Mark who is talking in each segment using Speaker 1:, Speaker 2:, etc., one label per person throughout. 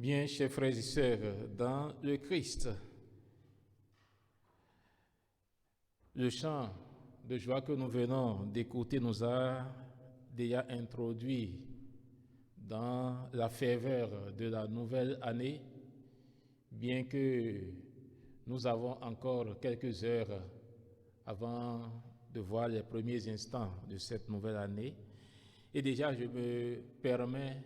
Speaker 1: Bien, chers frères et sœurs, dans le Christ, le chant de joie que nous venons d'écouter nous a déjà introduit dans la ferveur de la nouvelle année, bien que nous avons encore quelques heures avant de voir les premiers instants de cette nouvelle année. Et déjà, je me permets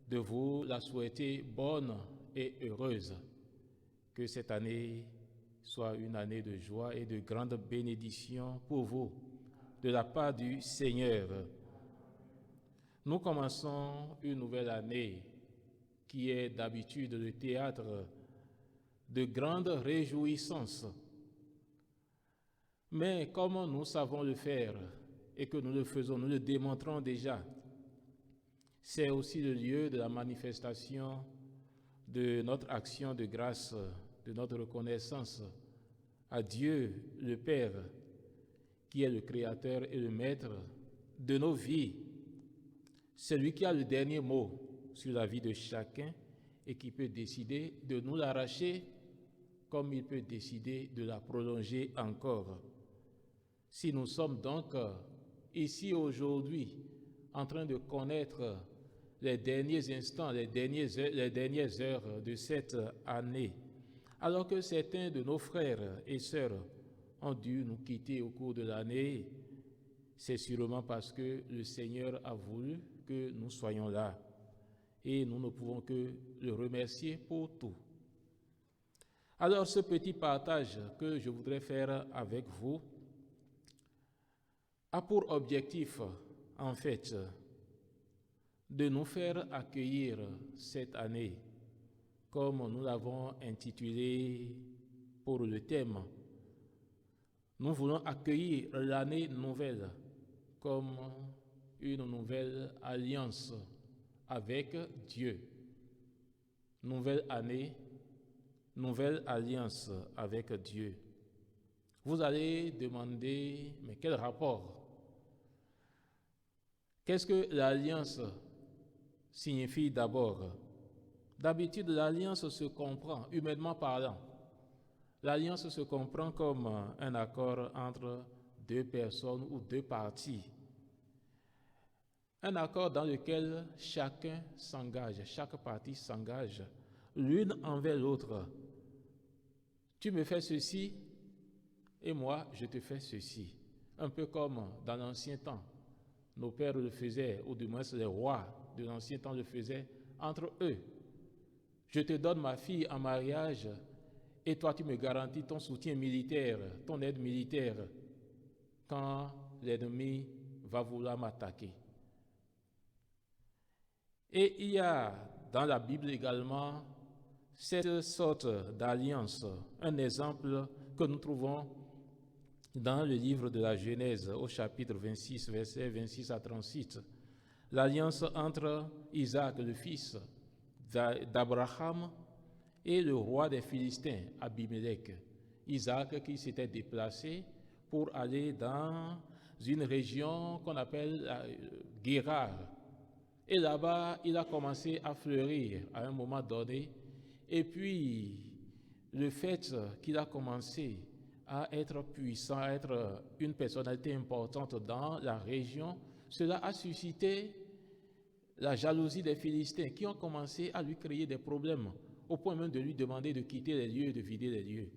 Speaker 1: de vous la souhaiter bonne et heureuse, que cette année soit une année de joie et de grande bénédiction pour vous, de la part du Seigneur. Nous commençons une nouvelle année qui est d'habitude le théâtre de grandes réjouissances. Mais comme nous savons le faire et que nous le faisons, nous le démontrons déjà, c'est aussi le lieu de la manifestation de notre action de grâce, de notre reconnaissance à Dieu le Père, qui est le Créateur et le Maître de nos vies. C'est lui qui a le dernier mot sur la vie de chacun et qui peut décider de nous l'arracher comme il peut décider de la prolonger encore. Si nous sommes donc ici aujourd'hui en train de connaître les derniers instants, les dernières heures de cette année, alors que certains de nos frères et sœurs ont dû nous quitter au cours de l'année, c'est sûrement parce que le Seigneur a voulu que nous soyons là. Et nous ne pouvons que le remercier pour tout. Alors ce petit partage que je voudrais faire avec vous a pour objectif, en fait, de nous faire accueillir cette année, comme nous l'avons intitulé pour le thème. Nous voulons accueillir l'année nouvelle comme une nouvelle alliance avec Dieu. Nouvelle année, nouvelle alliance avec Dieu. Vous allez demander, mais quel rapport? Qu'est-ce que l'alliance signifie d'abord? D'habitude, l'alliance se comprend, humainement parlant. L'alliance se comprend comme un accord entre deux personnes ou deux parties. Un accord dans lequel chacun s'engage, chaque partie s'engage l'une envers l'autre. Tu me fais ceci et moi je te fais ceci. Un peu comme dans l'ancien temps, nos pères le faisaient, ou du moins les rois de l'ancien temps le faisaient entre eux. Je te donne ma fille en mariage et toi tu me garantis ton soutien militaire, ton aide militaire quand l'ennemi va vouloir m'attaquer. Et il y a dans la Bible également cette sorte d'alliance, un exemple que nous trouvons dans le livre de la Genèse au chapitre 26, versets 26 à 36. L'alliance entre Isaac, le fils d'Abraham, et le roi des Philistins, Abimelech. Isaac qui s'était déplacé pour aller dans une région qu'on appelle Guérar. Et là-bas, il a commencé à fleurir à un moment donné. Et puis, le fait qu'il a commencé à être puissant, à être une personnalité importante dans la région, cela a suscité la jalousie des Philistins qui ont commencé à lui créer des problèmes, au point même de lui demander de quitter les lieux et de vider les lieux.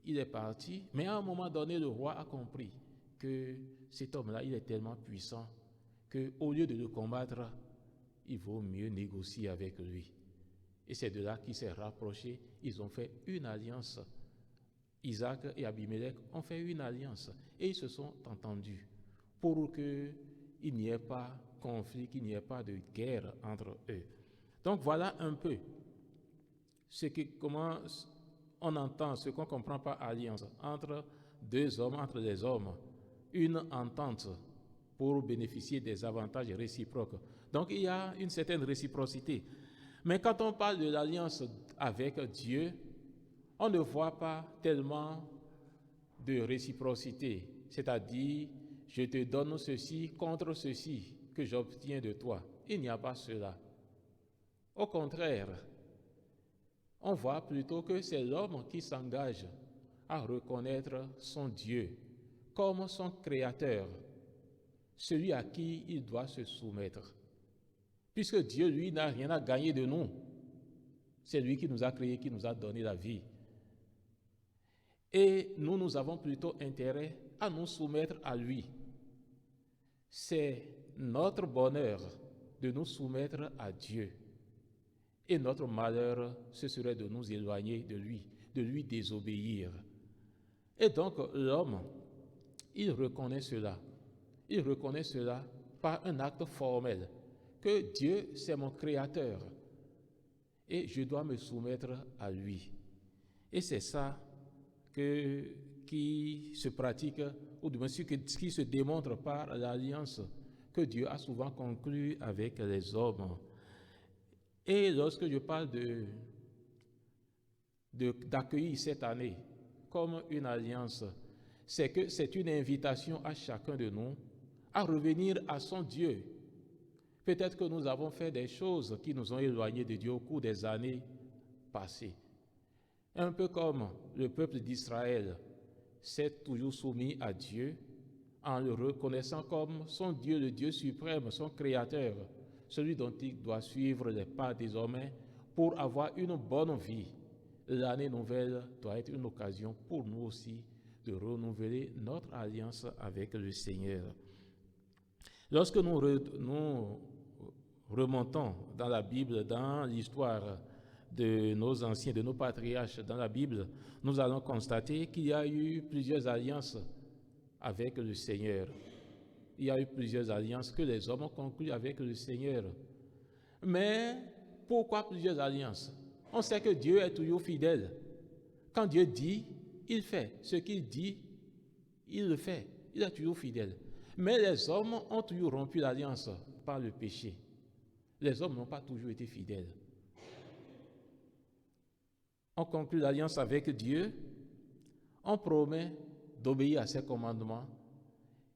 Speaker 1: Il est parti, mais à un moment donné, le roi a compris que cet homme-là, il est tellement puissant qu'au lieu de le combattre, il vaut mieux négocier avec lui. Et c'est de là qu'il s'est rapproché. Ils ont fait une alliance. Isaac et Abimelech ont fait une alliance et ils se sont entendus pour qu'il n'y ait pas conflit, qu'il n'y ait pas de guerre entre eux. Donc voilà un peu comment on entend, ce qu'on comprend par alliance entre deux hommes, entre les hommes, une entente pour bénéficier des avantages réciproques. Donc il y a une certaine réciprocité. Mais quand on parle de l'alliance avec Dieu, on ne voit pas tellement de réciprocité, c'est-à-dire je te donne ceci contre ceci que j'obtiens de toi. Il n'y a pas cela. Au contraire, on voit plutôt que c'est l'homme qui s'engage à reconnaître son Dieu comme son créateur, celui à qui il doit se soumettre. Puisque Dieu, lui, n'a rien à gagner de nous. C'est lui qui nous a créés, qui nous a donné la vie. Et nous avons plutôt intérêt à nous soumettre à lui. C'est notre bonheur de nous soumettre à Dieu. Et notre malheur, ce serait de nous éloigner de lui désobéir. Et donc l'homme, il reconnaît cela. Il reconnaît cela par un acte formel, que Dieu, c'est mon créateur, et je dois me soumettre à lui. Et c'est ça qui se pratique, ou du moins qui se démontre par l'alliance que Dieu a souvent conclue avec les hommes. Et lorsque je parle d'accueillir cette année comme une alliance, c'est que c'est une invitation à chacun de nous à revenir à son Dieu. Peut-être que nous avons fait des choses qui nous ont éloignés de Dieu au cours des années passées. Un peu comme le peuple d'Israël s'est toujours soumis à Dieu en le reconnaissant comme son Dieu, le Dieu suprême, son créateur, celui dont il doit suivre les pas désormais pour avoir une bonne vie. L'année nouvelle doit être une occasion pour nous aussi de renouveler notre alliance avec le Seigneur. Lorsque nous remontons dans la Bible, dans l'histoire de nos anciens, de nos patriarches dans la Bible, nous allons constater qu'il y a eu plusieurs alliances avec le Seigneur. Il y a eu plusieurs alliances que les hommes ont conclues avec le Seigneur. Mais pourquoi plusieurs alliances? On sait que Dieu est toujours fidèle. Quand Dieu dit, il fait. Ce qu'il dit, il le fait. Il est toujours fidèle. Mais les hommes ont toujours rompu l'alliance par le péché. Les hommes n'ont pas toujours été fidèles. On conclut l'alliance avec Dieu, on promet d'obéir à ses commandements,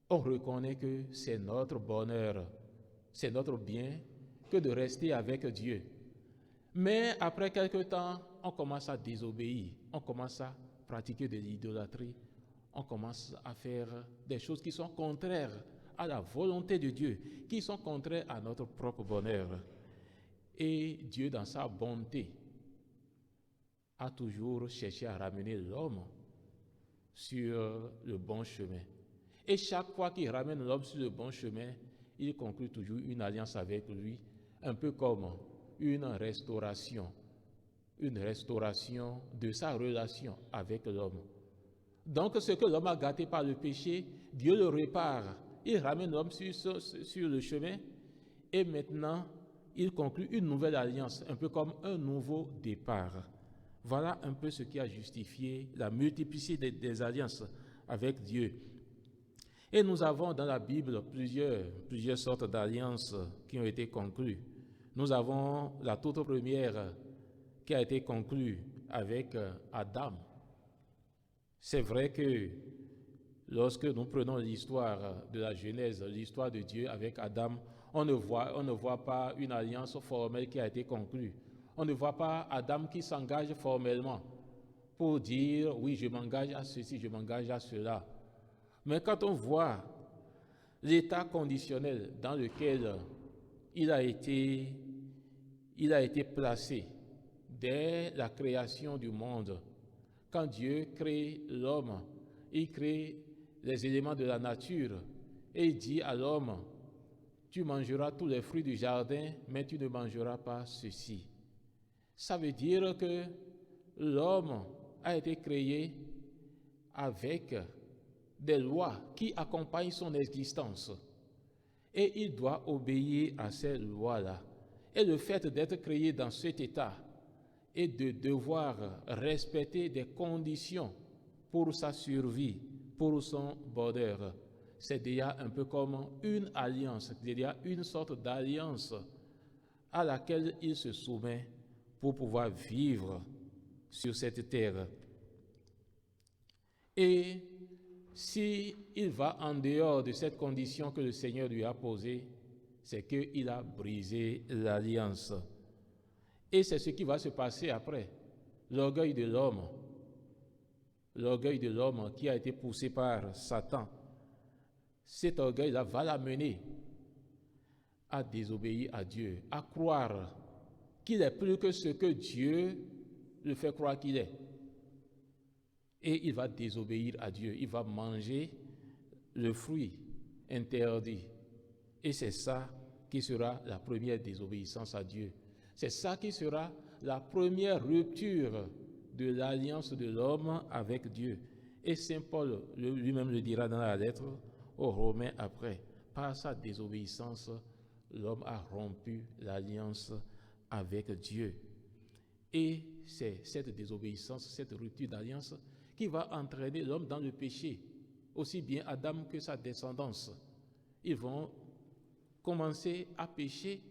Speaker 1: on reconnaît que c'est notre bonheur, c'est notre bien que de rester avec Dieu. Mais après quelque temps, on commence à désobéir, on commence à pratiquer de l'idolâtrie, on commence à faire des choses qui sont contraires à la volonté de Dieu, qui sont contraires à notre propre bonheur. Et Dieu, dans sa bonté, a toujours cherché à ramener l'homme sur le bon chemin. Et chaque fois qu'il ramène l'homme sur le bon chemin, il conclut toujours une alliance avec lui, un peu comme une restauration de sa relation avec l'homme. Donc ce que l'homme a gâté par le péché, Dieu le répare. Il ramène l'homme sur le chemin et maintenant il conclut une nouvelle alliance, un peu comme un nouveau départ. Voilà un peu ce qui a justifié la multiplicité des alliances avec Dieu. Et nous avons dans la Bible plusieurs sortes d'alliances qui ont été conclues. Nous avons la toute première qui a été conclue avec Adam. C'est vrai que lorsque nous prenons l'histoire de la Genèse, l'histoire de Dieu avec Adam, on ne voit pas une alliance formelle qui a été conclue. On ne voit pas Adam qui s'engage formellement pour dire « oui, je m'engage à ceci, je m'engage à cela ». Mais quand on voit l'état conditionnel dans lequel il a été placé dès la création du monde, quand Dieu crée l'homme, il crée les éléments de la nature et il dit à l'homme « tu mangeras tous les fruits du jardin, mais tu ne mangeras pas ceci ». Ça veut dire que l'homme a été créé avec des lois qui accompagnent son existence. Et il doit obéir à ces lois-là. Et le fait d'être créé dans cet état et de devoir respecter des conditions pour sa survie, pour son bonheur, c'est déjà un peu comme une alliance, déjà une sorte d'alliance à laquelle il se soumet pour pouvoir vivre sur cette terre. Et s'il va en dehors de cette condition que le Seigneur lui a posée, c'est qu'il a brisé l'alliance. Et c'est ce qui va se passer après. l'orgueil de l'homme qui a été poussé par Satan, cet orgueil-là va l'amener à désobéir à Dieu, à croire qu'il est plus que ce que Dieu le fait croire qu'il est. Et il va désobéir à Dieu, il va manger le fruit interdit. Et c'est ça qui sera la première désobéissance à Dieu. C'est ça qui sera la première rupture de l'alliance de l'homme avec Dieu. Et Saint Paul lui-même le dira dans la lettre aux Romains après. Par sa désobéissance, l'homme a rompu l'alliance avec Dieu. Et c'est cette désobéissance, cette rupture d'alliance qui va entraîner l'homme dans le péché, aussi bien Adam que sa descendance. Ils vont commencer à pécher,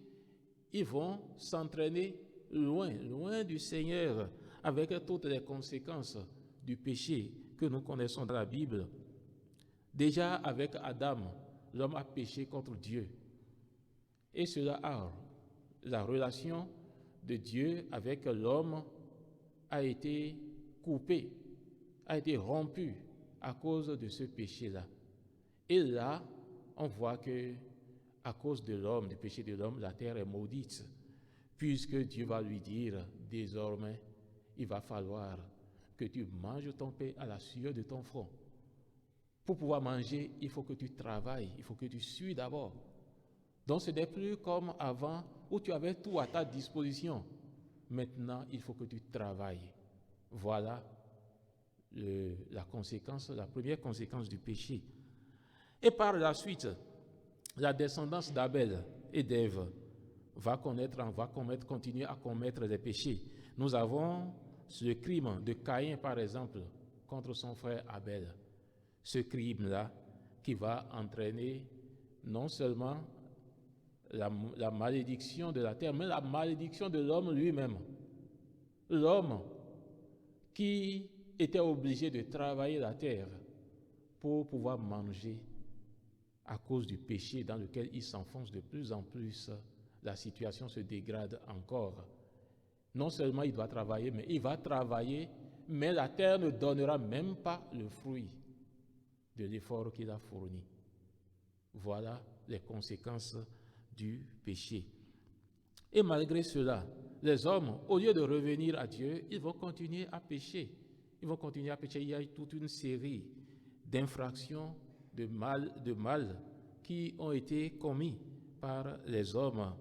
Speaker 1: ils vont s'entraîner loin du Seigneur, avec toutes les conséquences du péché que nous connaissons dans la Bible. Déjà avec Adam, l'homme a péché contre Dieu. Et cela a la relation de Dieu avec l'homme a été coupée, a été rompue à cause de ce péché-là. Et là, on voit que à cause de l'homme, du péché de l'homme, la terre est maudite, puisque Dieu va lui dire désormais, il va falloir que tu manges ton pain à la sueur de ton front. Pour pouvoir manger, il faut que tu travailles, il faut que tu sues d'abord. Donc ce n'est plus comme avant où tu avais tout à ta disposition. Maintenant, il faut que tu travailles. Voilà la première conséquence du péché. Et par la suite, la descendance d'Abel et d'Ève va continuer à commettre des péchés. Nous avons ce crime de Caïn, par exemple, contre son frère Abel. Ce crime-là qui va entraîner non seulement la malédiction de la terre, mais la malédiction de l'homme lui-même. L'homme qui était obligé de travailler la terre pour pouvoir manger à cause du péché dans lequel il s'enfonce de plus en plus, la situation se dégrade encore. Non seulement il doit travailler, mais il va travailler, mais la terre ne donnera même pas le fruit de l'effort qu'il a fourni. Voilà les conséquences du péché. Et malgré cela, les hommes, au lieu de revenir à Dieu, ils vont continuer à pécher. Ils vont continuer à pécher. Il y a toute une série d'infractions, de mal qui ont été commis par les hommes.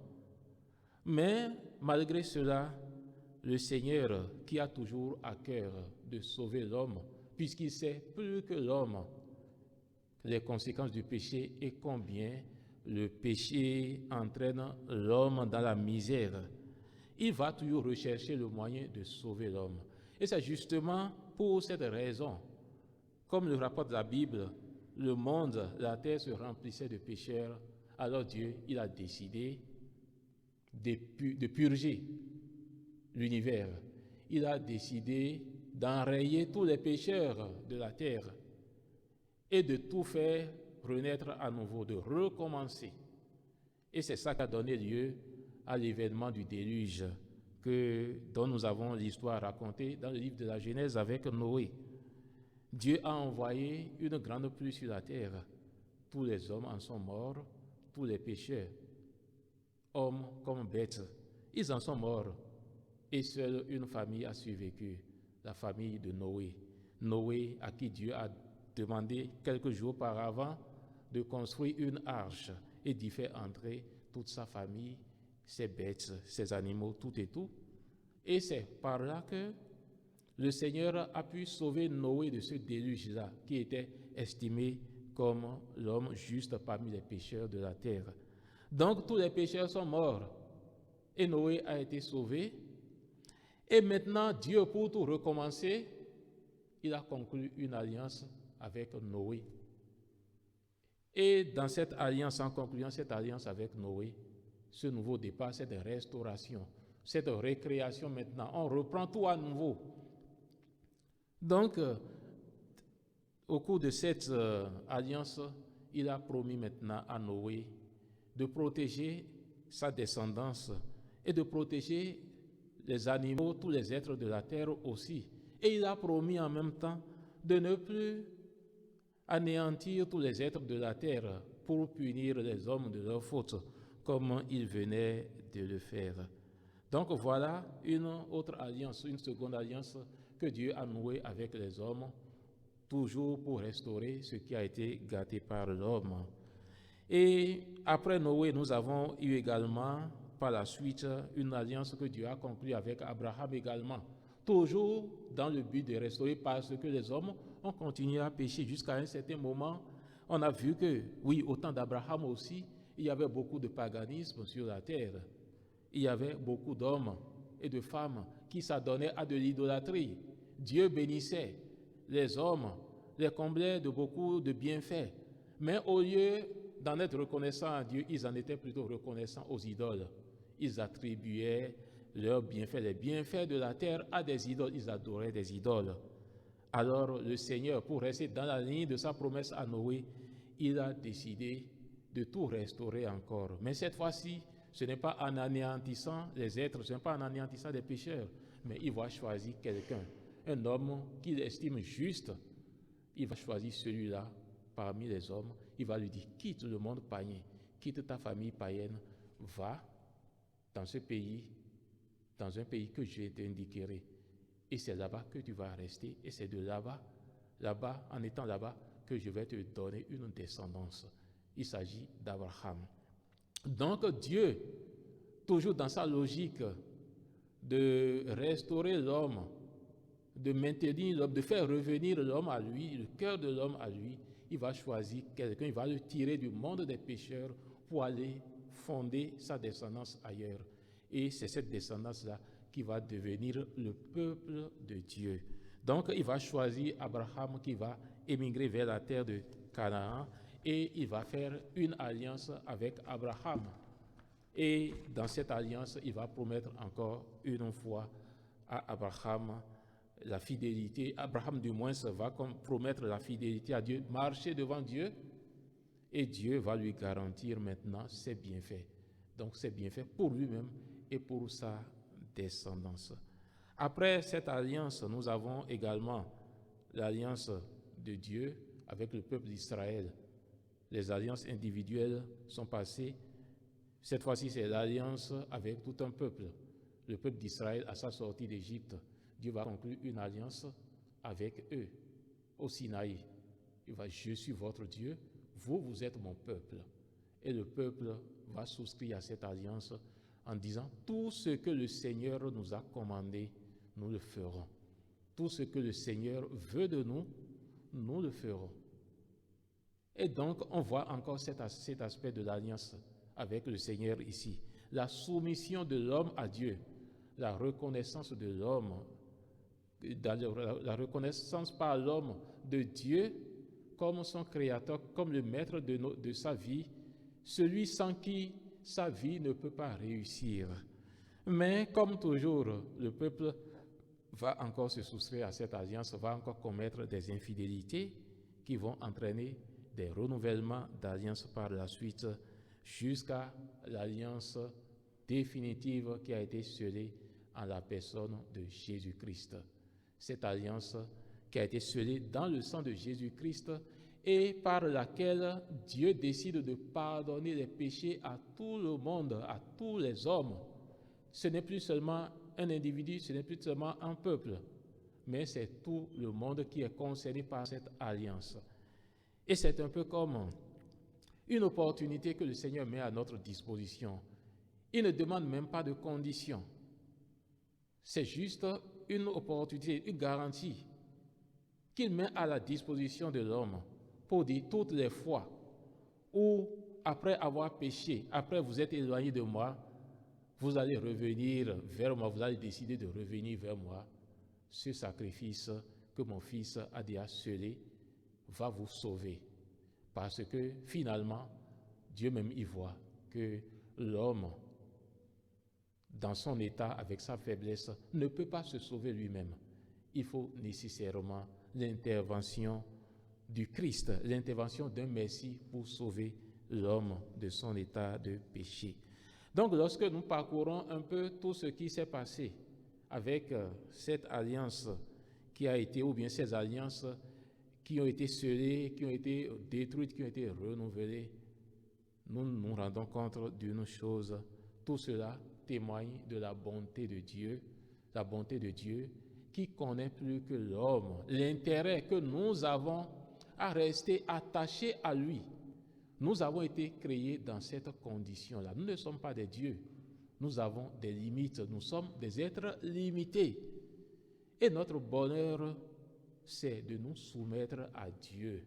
Speaker 1: Mais malgré cela, le Seigneur, qui a toujours à cœur de sauver l'homme, puisqu'il sait plus que l'homme les conséquences du péché et combien le péché entraîne l'homme dans la misère, il va toujours rechercher le moyen de sauver l'homme. Et c'est justement pour cette raison, comme le rapporte la Bible, le monde, la terre se remplissait de pécheurs. Alors Dieu, il a décidé de purger l'univers. Il a décidé d'enrayer tous les pécheurs de la terre et de tout faire renaître à nouveau, de recommencer. Et c'est ça qui a donné lieu à l'événement du déluge dont nous avons l'histoire racontée dans le livre de la Genèse avec Noé. Dieu a envoyé une grande pluie sur la terre. Tous les hommes en sont morts, tous les pécheurs, hommes comme bêtes, ils en sont morts. Et seule une famille a survécu, la famille de Noé. Noé, à qui Dieu a demandé quelques jours auparavant de construire une arche et d'y faire entrer toute sa famille, ses bêtes, ses animaux, tout et tout. Et c'est par là que le Seigneur a pu sauver Noé de ce déluge-là, qui était estimé comme l'homme juste parmi les pécheurs de la terre. Donc tous les pécheurs sont morts et Noé a été sauvé. Et maintenant, Dieu, pour tout recommencer, il a conclu une alliance avec Noé. Et dans cette alliance, en concluant cette alliance avec Noé, ce nouveau départ, cette restauration, cette récréation maintenant, on reprend tout à nouveau. Donc, au cours de cette alliance, il a promis maintenant à Noé de protéger sa descendance et de protéger les animaux, tous les êtres de la terre aussi. Et il a promis en même temps de ne plus anéantir tous les êtres de la terre pour punir les hommes de leurs fautes, comme il venait de le faire. Donc voilà une autre alliance, une seconde alliance que Dieu a nouée avec les hommes, toujours pour restaurer ce qui a été gâté par l'homme. Et après Noé, nous avons eu également par la suite une alliance que Dieu a conclue avec Abraham également, toujours dans le but de restaurer, parce que les hommes ont continué à pécher jusqu'à un certain moment. On a vu que, oui, au temps d'Abraham aussi, il y avait beaucoup de paganisme sur la terre. Il y avait beaucoup d'hommes et de femmes qui s'adonnaient à de l'idolâtrie. Dieu bénissait les hommes, les comblait de beaucoup de bienfaits. Mais au lieu d'en être reconnaissants à Dieu, ils en étaient plutôt reconnaissants aux idoles. Ils attribuaient leurs bienfaits, les bienfaits de la terre à des idoles. Ils adoraient des idoles. Alors le Seigneur, pour rester dans la ligne de sa promesse à Noé, il a décidé de tout restaurer encore. Mais cette fois-ci, ce n'est pas en anéantissant les êtres, ce n'est pas en anéantissant les pécheurs, mais il va choisir quelqu'un, un homme qu'il estime juste. Il va choisir celui-là parmi les hommes. Il va lui dire, quitte le monde païen, quitte ta famille païenne, va dans ce pays, dans un pays que je t'indiquerai. Et c'est là-bas que tu vas rester. Et c'est de là-bas, en étant là-bas, que je vais te donner une descendance. Il s'agit d'Abraham. Donc Dieu, toujours dans sa logique de restaurer l'homme, de maintenir l'homme, de faire revenir l'homme à lui, le cœur de l'homme à lui, il va choisir quelqu'un, il va le tirer du monde des pécheurs pour aller fonder sa descendance ailleurs. Et c'est cette descendance-là qui va devenir le peuple de Dieu. Donc il va choisir Abraham qui va émigrer vers la terre de Canaan et il va faire une alliance avec Abraham. Et dans cette alliance, il va promettre encore une fois à Abraham la fidélité. Abraham, du moins, va promettre la fidélité à Dieu, marcher devant Dieu, et Dieu va lui garantir maintenant ses bienfaits. Donc, ses bienfaits pour lui-même et pour sa descendance. Après cette alliance, nous avons également l'alliance de Dieu avec le peuple d'Israël. Les alliances individuelles sont passées. Cette fois-ci, c'est l'alliance avec tout un peuple. Le peuple d'Israël, à sa sortie d'Égypte, Dieu va conclure une alliance avec eux au Sinaï. Il va, je suis votre Dieu, vous êtes mon peuple. Et le peuple va souscrire à cette alliance en disant, tout ce que le Seigneur nous a commandé, nous le ferons. Tout ce que le Seigneur veut de nous, nous le ferons. Et donc, on voit encore cet aspect de l'alliance avec le Seigneur ici. La soumission de l'homme à Dieu, la reconnaissance de l'homme, la reconnaissance par l'homme de Dieu comme son créateur, comme le maître de sa vie, celui sans qui sa vie ne peut pas réussir. Mais comme toujours, le peuple va encore se soustraire à cette alliance, va encore commettre des infidélités qui vont entraîner des renouvellements d'alliance par la suite jusqu'à l'alliance définitive qui a été scellée en la personne de Jésus-Christ. Cette alliance qui a été scellée dans le sang de Jésus-Christ et par laquelle Dieu décide de pardonner les péchés à tout le monde, à tous les hommes. Ce n'est plus seulement un individu, ce n'est plus seulement un peuple, mais c'est tout le monde qui est concerné par cette alliance. Et c'est un peu comme une opportunité que le Seigneur met à notre disposition. Il ne demande même pas de conditions. C'est juste une opportunité, une garantie qu'il met à la disposition de l'homme pour dire toutes les fois où, après avoir péché, après vous êtes éloigné de moi, vous allez revenir vers moi, vous allez décider de revenir vers moi. Ce sacrifice que mon Fils a déjà scellé va vous sauver. Parce que finalement, Dieu même y voit que l'homme, dans son état, avec sa faiblesse, ne peut pas se sauver lui-même. Il faut nécessairement l'intervention du Christ, l'intervention d'un Messie pour sauver l'homme de son état de péché. Donc, lorsque nous parcourons un peu tout ce qui s'est passé avec cette alliance qui a été, ou bien ces alliances qui ont été scellées, qui ont été détruites, qui ont été renouvelées, nous nous rendons compte d'une chose. Tout cela témoigne de la bonté de Dieu qui connaît plus que l'homme l'intérêt que nous avons à rester attachés à lui. Nous avons été créés dans cette condition-là. Nous ne sommes pas des dieux. Nous avons des limites. Nous sommes des êtres limités. Et notre bonheur, c'est de nous soumettre à Dieu.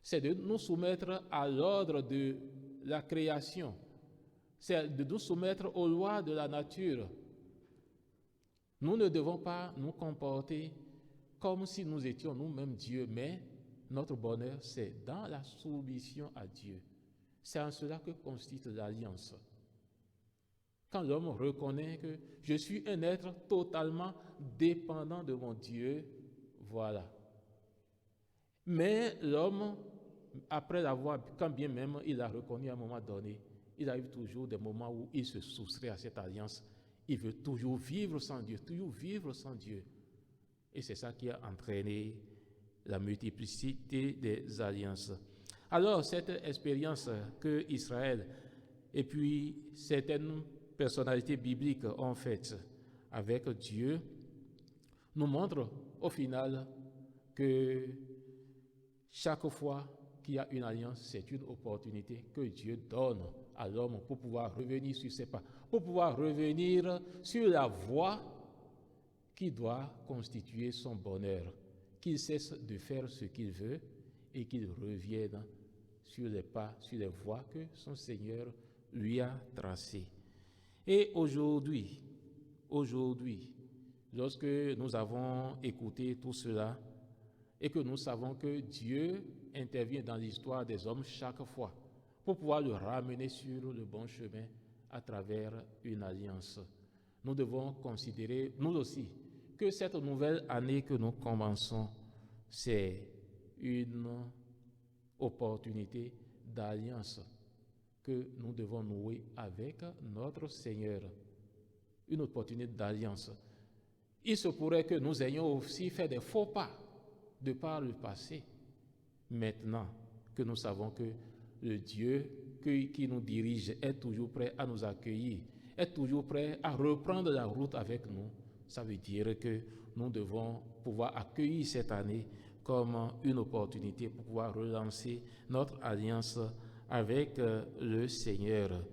Speaker 1: C'est de nous soumettre à l'ordre de la création. C'est de nous soumettre aux lois de la nature. Nous ne devons pas nous comporter comme si nous étions nous-mêmes Dieu, mais notre bonheur, c'est dans la soumission à Dieu. C'est en cela que consiste l'alliance. Quand l'homme reconnaît que je suis un être totalement dépendant de mon Dieu, voilà. Mais l'homme, après l'avoir, quand bien même il a reconnu à un moment donné, il arrive toujours des moments où il se soustrait à cette alliance. Il veut toujours vivre sans Dieu, toujours vivre sans Dieu. Et c'est ça qui a entraîné la multiplicité des alliances. Alors, cette expérience que Israël et puis certaines personnalités bibliques ont faite avec Dieu nous montre au final que chaque fois qu'il y a une alliance, c'est une opportunité que Dieu donne à l'homme pour pouvoir revenir sur ses pas, pour pouvoir revenir sur la voie qui doit constituer son bonheur, qu'il cesse de faire ce qu'il veut et qu'il revienne sur les pas, sur les voies que son Seigneur lui a tracées. Et aujourd'hui, lorsque nous avons écouté tout cela et que nous savons que Dieu intervient dans l'histoire des hommes chaque fois pour pouvoir le ramener sur le bon chemin à travers une alliance, nous devons considérer, nous aussi, que cette nouvelle année que nous commençons, c'est une opportunité d'alliance que nous devons nouer avec notre Seigneur. Une opportunité d'alliance. Il se pourrait que nous ayons aussi fait des faux pas de par le passé. Maintenant que nous savons que le Dieu qui nous dirige est toujours prêt à nous accueillir, est toujours prêt à reprendre la route avec nous, ça veut dire que nous devons pouvoir accueillir cette année comme une opportunité pour pouvoir relancer notre alliance avec le Seigneur.